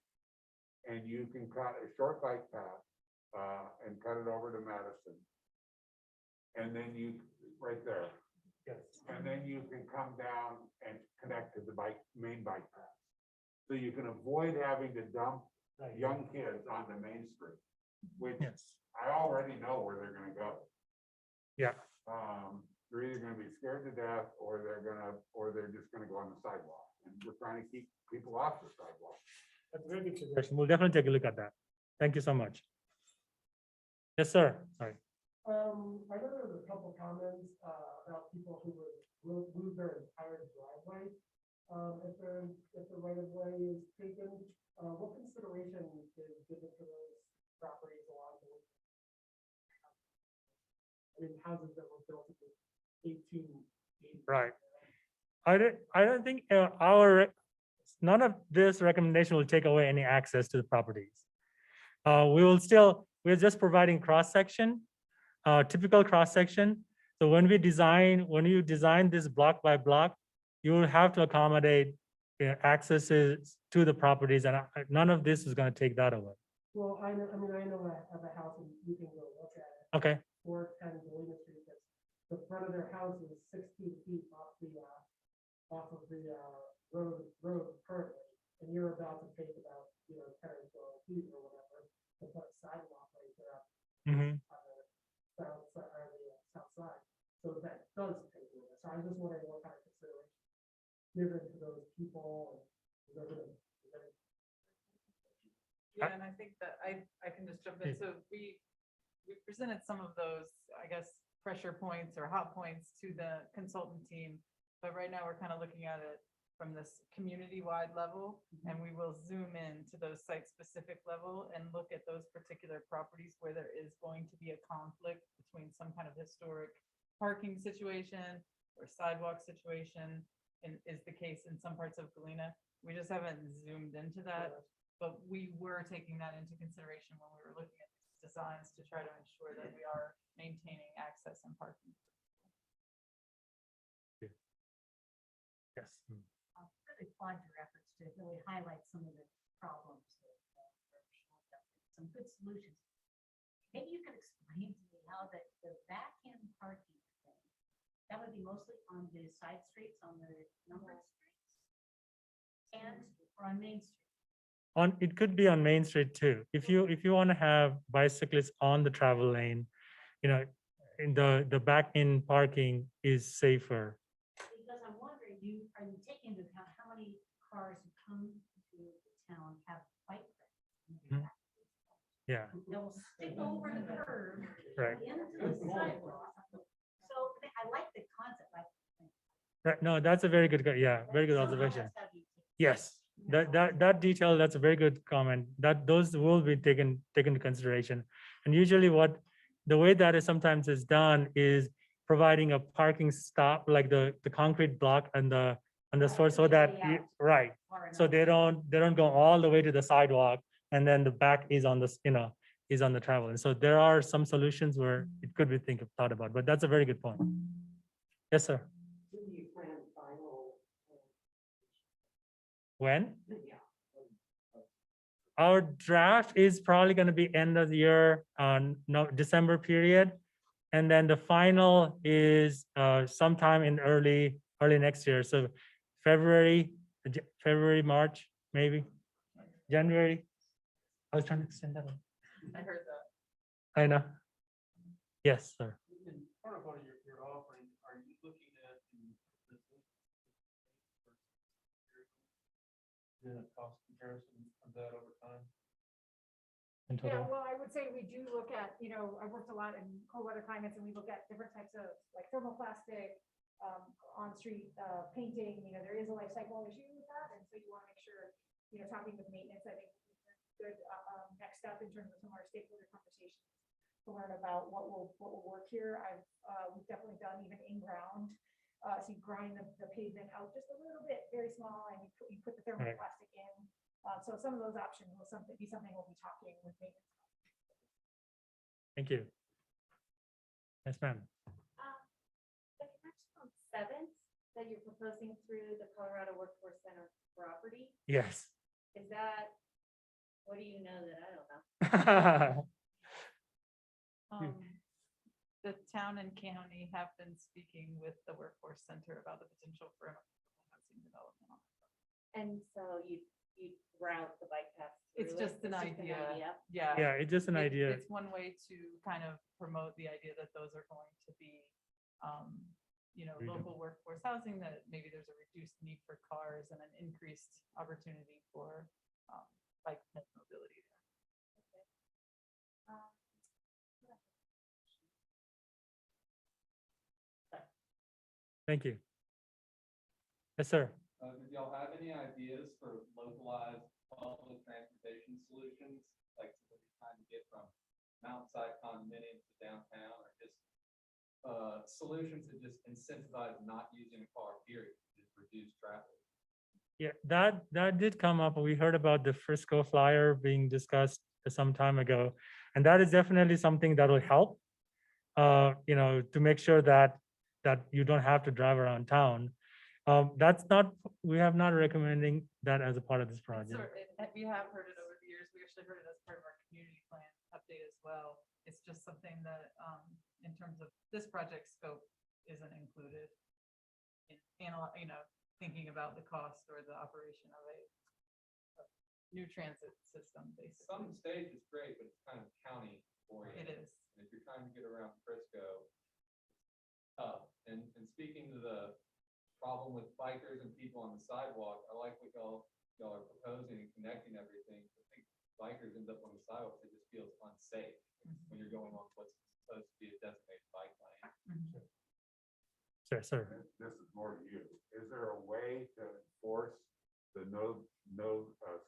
and you can cut a short bike path and cut it over to Madison. And then right there. Yes. And then you can come down and connect to the main bike path. So you can avoid having to dump young kids onto Main Street, which Yes. I already know where they're gonna go. Yeah. They're either gonna be scared to death, or they're just gonna go on the sidewalk. And we're trying to keep people off the sidewalk. That's a very good suggestion. We'll definitely take a look at that. Thank you so much. Yes, sir. Sorry. I know there was a couple comments about people who would lose their entire driveway if the right of way is taken. What consideration is given to those properties along the way? I mean, houses that were built in 1880. Right. I don't think none of this recommendation will take away any access to the properties. We're just providing cross-section, typical cross-section. So when you design this block by block, you will have to accommodate accesses to the properties, and none of this is going to take that away. Well, I know of a house and you can go look at it. Okay. 410 Galena Street. The front of their house is 16 feet off of the road currently, and you're about to take about 10 or 12 feet or whatever to put a sidewalk right there Mhm. on the south side. So that does take it. So I was just wondering what kind of consideration given to those people. Yeah, and I think that I can just jump in. So we presented some of those, I guess, pressure points or hot points to the consultant team. But right now we're kind of looking at it from this community-wide level, and we will zoom in to those site-specific level and look at those particular properties where there is going to be a conflict between some kind of historic parking situation or sidewalk situation, and is the case in some parts of Galena. We just haven't zoomed into that, but we were taking that into consideration when we were looking at these designs to try to ensure that we are maintaining access and parking. Yes. Really applaud your efforts to really highlight some of the problems that some good solutions. Maybe you could explain to me how the back end parking thing, that would be mostly on the side streets, on the numbered streets, and or on Main Street. It could be on Main Street too. If you want to have bicyclists on the travel lane, in the back end parking is safer. Because I'm wondering, are you taking into account how many cars who come to the town have bike racks? Mhm. Yeah. They'll stick over the curb. Right. Into the sidewalk. So I like the concept. Right. No, that's a very good, very good Somehow observation. that's gotta be taken. Yes. That detail, that's a very good comment, that those will be taken into consideration. And usually the way that is sometimes is done is providing a parking stop, like the concrete block and the source, so that, right. So they don't go all the way to the sidewalk and then the back is on this, is on the travel. And so there are some solutions where it could be thought about, but that's a very good point. Yes, sir. When? Our draft is probably going to be end of the year, no, December period. And then the final is sometime in early next year. So February, March, maybe, January. I was trying to extend that. I heard that. I know. Yes, sir. Part of what you're offering, are you looking at the cost comparison of that over time? In Yeah, total. well, I would say we do look at, I've worked a lot in cold weather climates and we look at different types of like thermoplastic, on-street painting, there is a life cycle issue with that. And so you want to make sure, talking with maintenance, I think good next step in terms of some of our stakeholder conversations to learn about what will work here. We've definitely done even in ground. So you grind the pavement out just a little bit, very small, and you put the thermoplastic in. So some of those options will be something we'll be talking with maintenance. Thank you. Yes, ma'am. The connection on 7th that you're proposing through the Colorado Workforce Center property, Yes. is that, what do you know that I don't know? The town and county have been speaking with the workforce center about the potential for housing development. And so you route the bike path. It's through it? just an It's idea. Yeah. Yeah, it's just an idea. It's one way to kind of promote the idea that those are going to be, local workforce housing, that maybe there's a reduced need for cars and an increased opportunity for bike mobility there. Thank you. Yes, sir. Did y'all have any ideas for localized public transportation solutions, like trying to get from Mountainside condominium to downtown, or just solutions that just incentivize not using a car, period, just reduce traffic? Yeah, that did come up. We heard about the Frisco flyer being discussed some time ago, and that is definitely something that will help. To make sure that you don't have to drive around town. We have not recommending that as a part of this project. We have heard it over the years. We actually heard it as part of our community plan update as well. It's just something that, in terms of this project scope, isn't included in, thinking about the cost or the operation of a new transit system, basically. Some stage is great, but it's kind of county oriented. It is. And if you're trying to get around Frisco, tough. And speaking to the problem with bikers and people on the sidewalk, I like what y'all are proposing and connecting everything. I think bikers end up on the sidewalk, it just feels unsafe when you're going on what's supposed to be a designated bike lane. Sir. This is more to you. Is there a way to enforce the no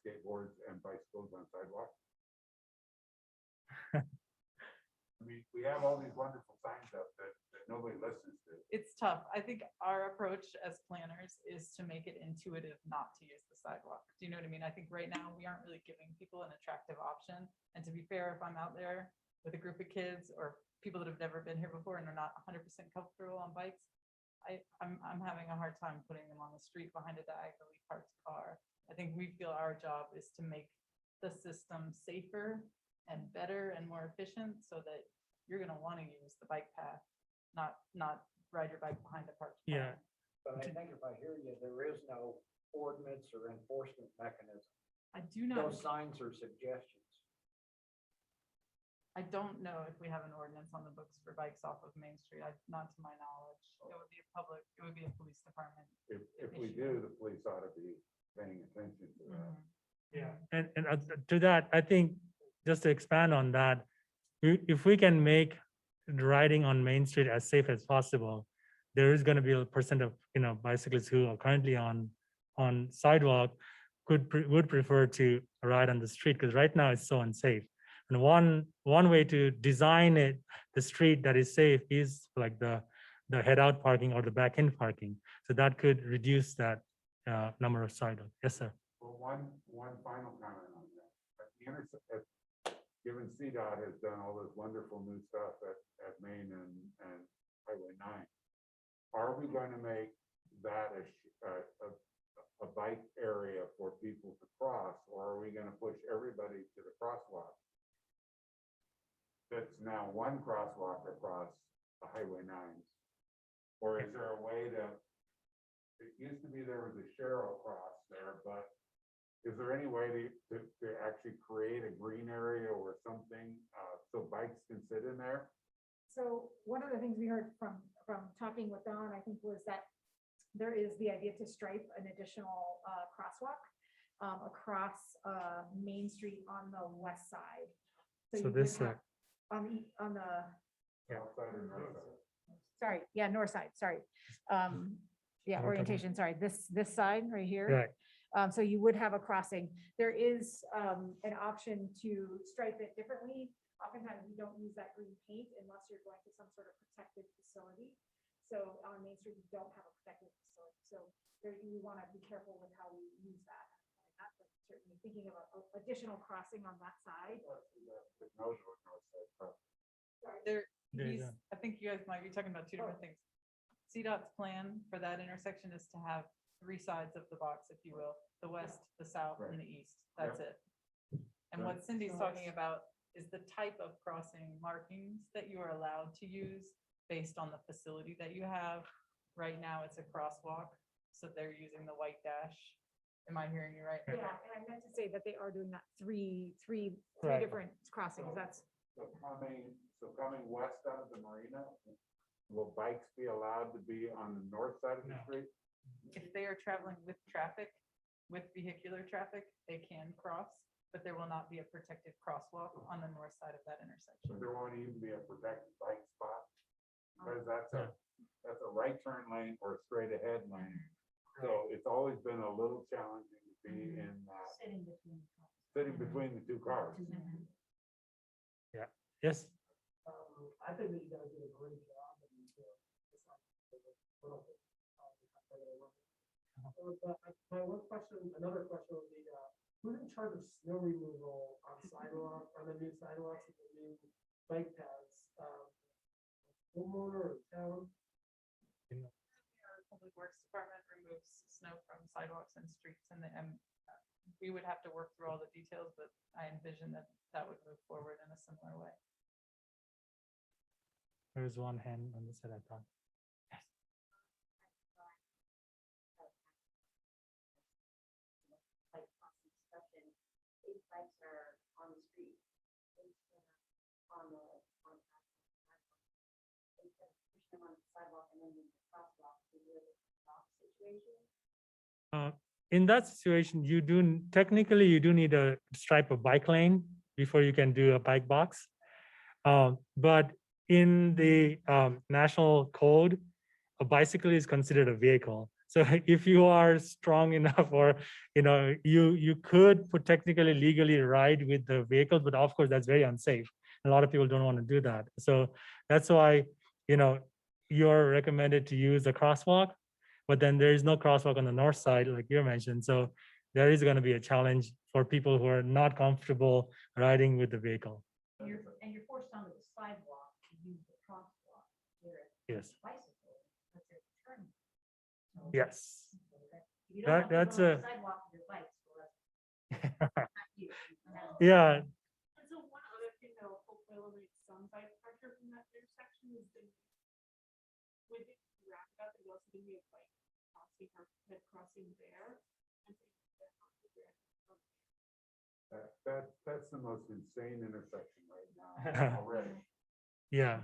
skateboards and bicycles on sidewalks? I mean, we have all these wonderful signs up that nobody listens to. It's tough. I think our approach as planners is to make it intuitive not to use the sidewalk. Do you know what I mean? I think right now we aren't really giving people an attractive option. And to be fair, if I'm out there with a group of kids or people that have never been here before and are not 100% comfortable on bikes, I'm having a hard time putting them on the street behind a diagonally parked car. I think we feel our job is to make the system safer and better and more efficient so that you're going to want to use the bike path, not ride your bike behind a parked car. Yeah. But I think if I hear you, there is no ordinance or enforcement mechanism. I do know. Those signs are suggestions. I don't know if we have an ordinance on the books for bikes off of Main Street. Not to my knowledge. It would be a police department. If we do, the police ought to be paying attention to that. Yeah. And to that, I think just to expand on that, if we can make riding on Main Street as safe as possible, there is going to be a percent of bicyclists who are currently on sidewalk would prefer to ride on the street, because right now it's so unsafe. And one way to design it, the street that is safe, is like the head out parking or the back end parking. So that could reduce that number of sidewalks. Yes, sir. Well, one final comment on that. Given CDOT has done all this wonderful new stuff at Main and Highway 9, are we going to make that a bike area for people to cross, or are we going to push everybody to the crosswalk? That's now one crosswalk across the Highway 9s. Or is there a way to, it used to be there was a Sherrill cross there, but is there any way to actually create a green area or something so bikes can sit in there? So one of the things we heard from talking with Don, I think, was that there is the idea to stripe an additional crosswalk across Main Street on the west side. So you would this have- on the South side or north side? sorry, yeah, north side, sorry. Yeah, North of- orientation, sorry, this side right here. Right. So you would have a crossing. There is an option to stripe it differently. Oftentimes we don't use that green paint unless you're going to some sort of protected facility. So on Main Street, we don't have a protected facility. So there, we want to be careful with how we use that. But certainly thinking about additional crossing on that side. There, There you he's, go. I think you guys might be talking about two different things. CDOT's plan for that intersection is to have three sides of the box, if you will, the west, the south, and the east. That's it. And what Cindy's talking about is the type of crossing markings that you are allowed to use based on the facility that you have. Right now, it's a crosswalk, so they're using the white dash. Am I hearing you right? Yeah, and I meant to say that they are doing that three Right. different crossings. That's So coming west out of the marina, will bikes be allowed to be on the north side of the No. street? If they are traveling with traffic, with vehicular traffic, they can cross, but there will not be a protected crosswalk on the north side of that But intersection. there won't even be a protected bike spot? Because that's a right turn lane or a straight ahead lane. So it's always been a little challenging to be in that, sitting between the two cars. Yes. I think that you guys did a great job. And, it's like a little bit, my one question, another question would be, who's in charge of snow removal on sidewalk, on the new sidewalks and the new bike paths? Homeowner or town? Our Public Works Department removes snow from sidewalks and streets, and we would have to work through all the details, but I envision that that would move forward in a similar way. There's one hand on the side, I thought. Like crossing discussion, if bikes are on the street, on the, instead of pushing them on the sidewalk and then the crosswalk, to do a cross situation. In that situation, technically you do need a stripe of bike lane before you can do a bike box. But in the national code, a bicycle is considered a vehicle. So if you are strong enough, or you could technically legally ride with the vehicle, but of course that's very unsafe. A lot of people don't want to do that. So that's why you're recommended to use a crosswalk, but then there is no crosswalk on the north side, like you mentioned. So there is going to be a challenge for people who are not comfortable riding with the vehicle. And you're forced onto the sidewalk to use the crosswalk. Whereas Yes. bicycle, that's a turn. So Yes. if you don't want to that's go on a- the sidewalk with your bikes, well, that's not you. Yeah. And so one other thing that will hopefully eliminate some bike pressure from that intersection is the with the roundabout, there's also gonna be a bike crossing or head crossing there. And so you can get off the grid. That's the most insane intersection right now already. Yeah.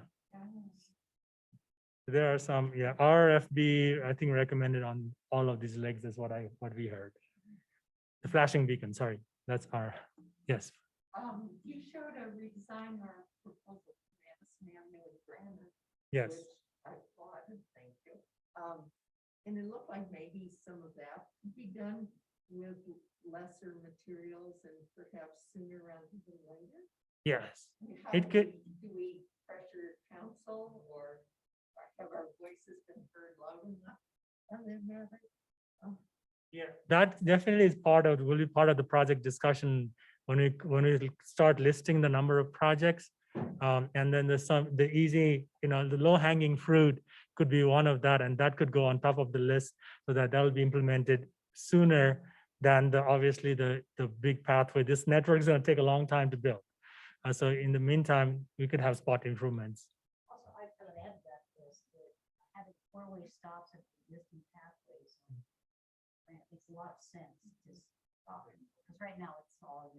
There are some, RFB, I think recommended on all of these legs is what we heard. The flashing beacon, sorry, that's yes. You showed a redesign or proposal, man-made granite. Yes. Which I thought, thank you. And it looked like maybe some of that could be done with lesser materials and perhaps sooner rather than later? Yes, I mean, how it could, do we pressure council or have our voices been heard loud enough on that matter? yeah, that definitely is will be part of the project discussion when we start listing the number of projects. And then the easy, the low hanging fruit could be one of that, and that could go on top of the list so that will be implemented sooner than obviously the big pathway. This network is going to take a long time to build. So in the meantime, we could have spot improvements. Also, I would add to that is that having four-way stops at existing pathways. It makes a lot of sense to stop it, because right now it's all.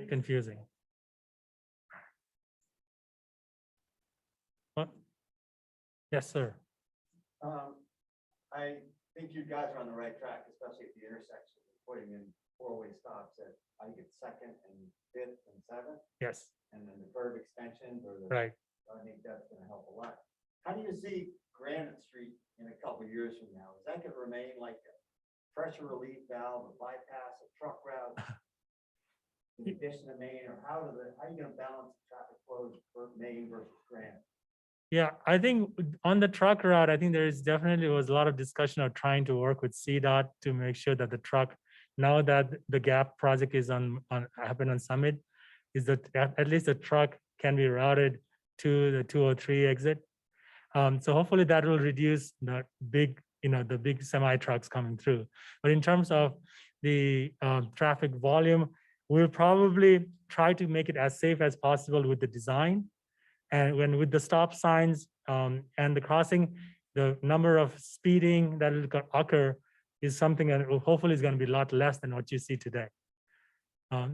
Confusing. What? Yes, sir. I think you guys are on the right track, especially at the intersection, putting in four-way stops at, I think it's Second and Fifth and Seventh, Yes, and then the curb extensions or the. right. I think that's gonna help a lot. How do you see Granite Street in a couple of years from now? Is that gonna remain like a pressure relief valve, a bypass, a truck route? In addition to Main, or how are you gonna balance the traffic flows for Main versus Granite? Yeah, I think on the truck route, I think there is definitely was a lot of discussion of trying to work with CDOT to make sure that the truck, now that the GAP project is happened on Summit, is that at least the truck can be routed to the 203 exit. So hopefully that will reduce the big, the big semi trucks coming through. But in terms of the traffic volume, we'll probably try to make it as safe as possible with the design. And with the stop signs and the crossing, the number of speeding that will occur is something that hopefully is going to be a lot less than what you see today.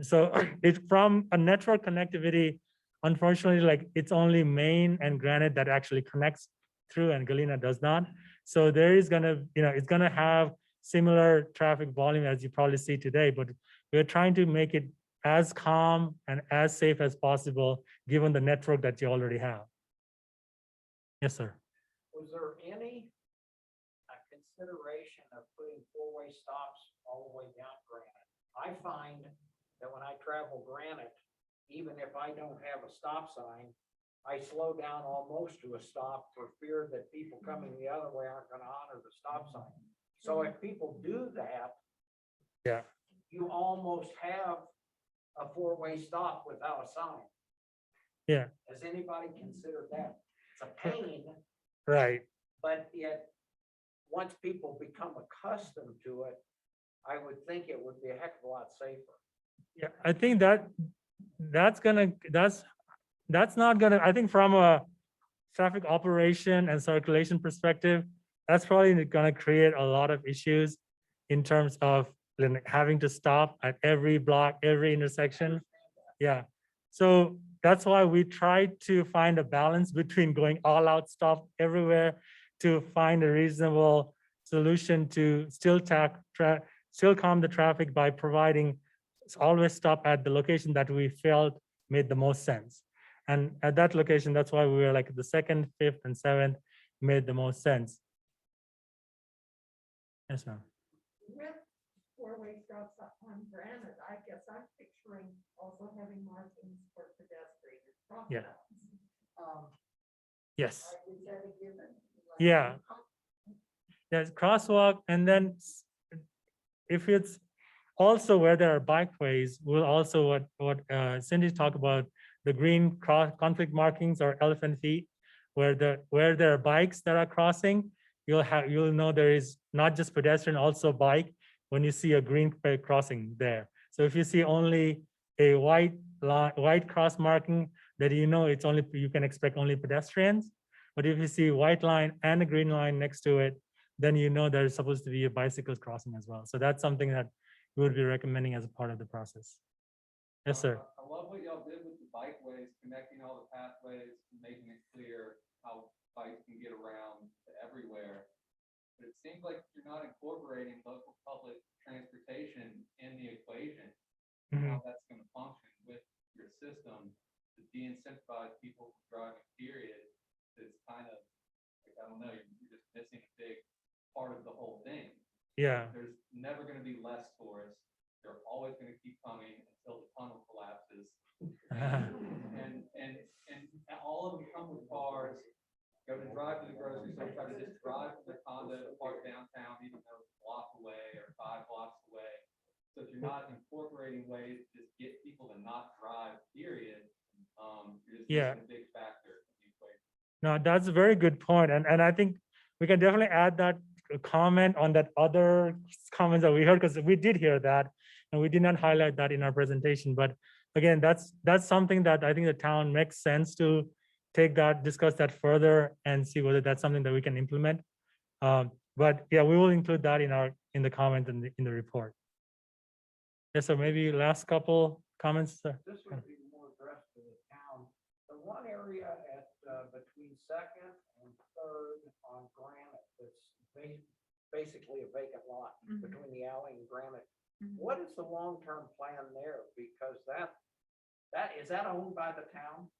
So it's from a network connectivity, unfortunately, like it's only Main and Granite that actually connects through, and Galena does not. So there is gonna, it's gonna have similar traffic volume as you probably see today, but we're trying to make it as calm and as safe as possible, given the network that you already have. Yes, sir. Was there any consideration of putting four-way stops all the way down Granite? I find that when I travel Granite, even if I don't have a stop sign, I slow down almost to a stop for fear that people coming the other way aren't going to honor the stop sign. So if people do that, Yeah. you almost have a four-way stop without a sign. Yeah. Has anybody considered that? It's a pain, Right. but yet, once people become accustomed to it, I would think it would be a heck of a lot safer. Yeah, I think that's not gonna, I think from a traffic operation and circulation perspective, that's probably gonna create a lot of issues in terms of having to stop at every block, every intersection. Yeah, so that's why we try to find a balance between going all out stop everywhere to find a reasonable solution to still calm the traffic by providing always stop at the location that we felt made the most sense. And at that location, that's why we were like the 2nd, 5th, and 7th made the most sense. Yes, ma'am. With four-way stops on Granite, I guess I'm picturing also having markings for pedestrian crosswalks. Yeah. Yes. Is that a given? Like, Yeah. There's crosswalk, and then if it's also where there are bikeways, we'll also what Cindy talked about, the green conflict markings or elephant feet, where there are bikes that are crossing, you'll know there is not just pedestrian, also bike when you see a green crossing there. So if you see only a white cross marking, that it's only, you can expect only pedestrians. But if you see white line and a green line next to it, then there's supposed to be a bicycle crossing as well. So that's something that we would be recommending as a part of the process. Yes, sir. I love what y'all did with the bikeways, connecting all the pathways, making it clear how bikes can get around to everywhere. But it seems like you're not incorporating local public transportation in the equation. How that's going to function with your system to de-incentivize people from driving, period. It's kind of like, I don't know, you're just missing a big part of the whole thing. Yeah. There's never going to be less for it. they're always gonna keep coming until the tunnel collapses. And all of them come with cars, go to drive to the grocery store, try to just drive from their condo to park downtown, even though it's a block away or 5 blocks away. So if you're not incorporating ways to just get people to not drive, period, you're just Yeah. missing a big factor in the equation. No, that's a very good point. And I think we can definitely add that comment on that other comments that we heard, because we did hear that and we did not highlight that in our presentation. But again, that's something that I think the town makes sense to take that, discuss that further and see whether that's something that we can implement. But yeah, we will include that in the comment in the report. Yes, so maybe last couple comments. This would be more addressed to the town. The one area at, between Second and Third on Granite, that's basically a vacant lot between the alley and Granite. What is the long-term plan there? Because that is that owned by the town?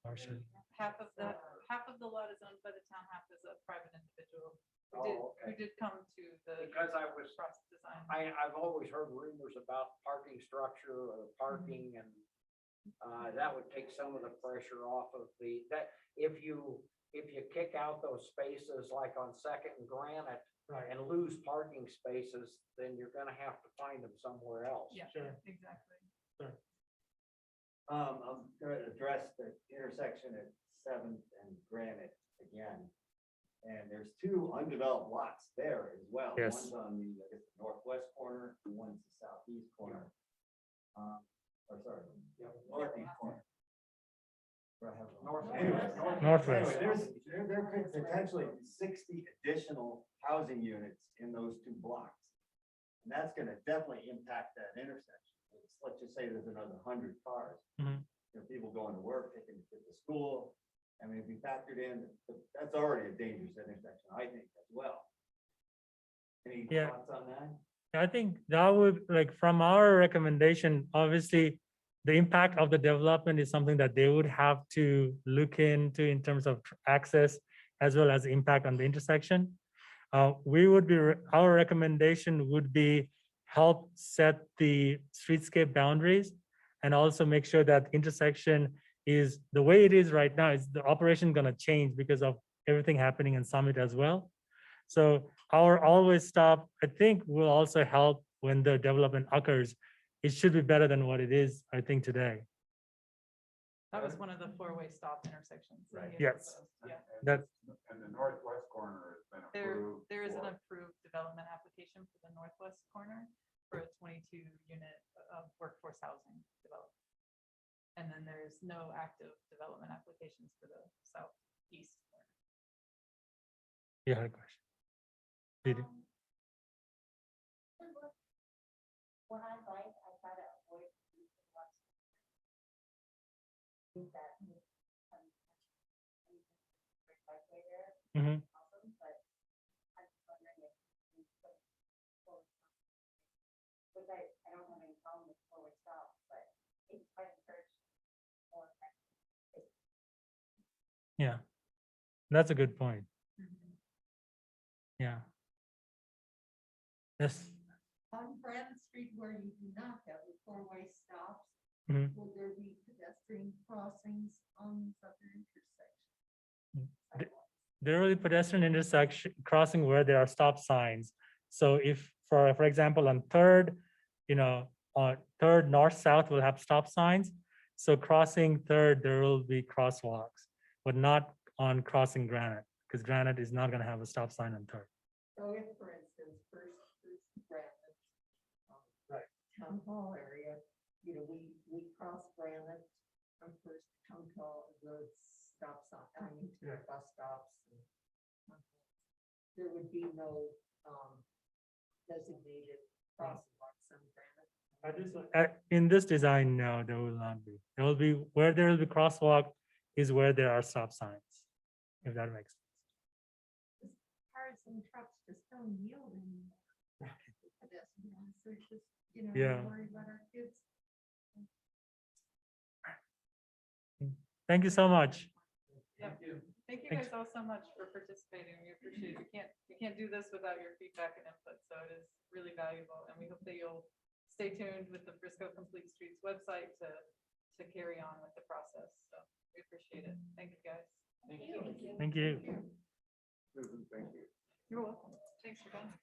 Partially. Half of the lot is owned by the town, half is a private individual. Oh, We okay. did come to the Because I was, process design. I've always heard rumors about parking structure or parking and that would take some of the pressure off of that if you kick out those spaces like on Second and Granite and lose parking spaces, then you're gonna have to find them somewhere else. Yeah, Sure. exactly. I'm going to address the intersection at 7th and Granite again. And there's 2 undeveloped lots there as well. Yes. One's on the, I guess, the northwest corner, and one's the southeast corner. Or sorry, northeast corner. Where I have it on. Anyway, Northwest. Anyway, there could potentially be 60 additional housing units in those 2 blocks. And that's going to definitely impact that intersection. Let's just say there's another 100 cars. Mhm. You know, people going to work, taking the kids to school. I mean, if you factored in, that's already a dangerous intersection, I think, as well. Any Yeah. thoughts on that? I think that would, like, from our recommendation, obviously, the impact of the development is something that they would have to look into in terms of access as well as impact on the intersection. Our recommendation would be help set the streetscape boundaries and also make sure that intersection is the way it is right now. Is the operation going to change because of everything happening in Summit as well? So our always stop, I think, will also help when the development occurs. It should be better than what it is, I think, today. That was one of the 4-way stop intersections. that he had Yes. proposed. Yeah. That, And the northwest corner has been approved. There is an for- approved development application for the northwest corner for a 22-unit workforce housing development. And then there's no active development applications for the southeast corner. you had a question. Did you? When I bike, I try to avoid using lots of that. Bikeway there, Mhm. awesome, but I'm just wondering if we put forward something, which I don't have any problem with forward stop, but it's quite encouraged more. Yeah, that's a good point. Yeah. Yes. On Granite Street where you do not have the 4-way stops, Mhm. will there be pedestrian crossings on these other intersections? There will be pedestrian intersection crossing where there are stop signs. So if, for example, on Third, on Third north-south will have stop signs. So crossing Third, there will be crosswalks, but not on crossing Granite, because Granite is not going to have a stop sign on Third. So if, for instance, first Granite, Town Hall area, we cross Granite from First to Town Hall, the stop sign, to the bus stops. There would be no designated crosswalks on Granite. In this design, no, there will not be. There will be, where there will be crosswalk is where there are stop signs, if that makes sense. Cars and trucks just don't yield anymore. Pedestrians, they're just, Yeah. worried about our kids. Thank you so much. Yeah. Thank you Thanks. guys all so much for participating. We appreciate it. We can't do this without your feedback and input, so it is really valuable. And we hope that you'll stay tuned with the Frisco Complete Streets website to carry on with the process. So we appreciate it. Thank you, guys. Thank you. Susan, thank you. You're welcome. Thanks for coming.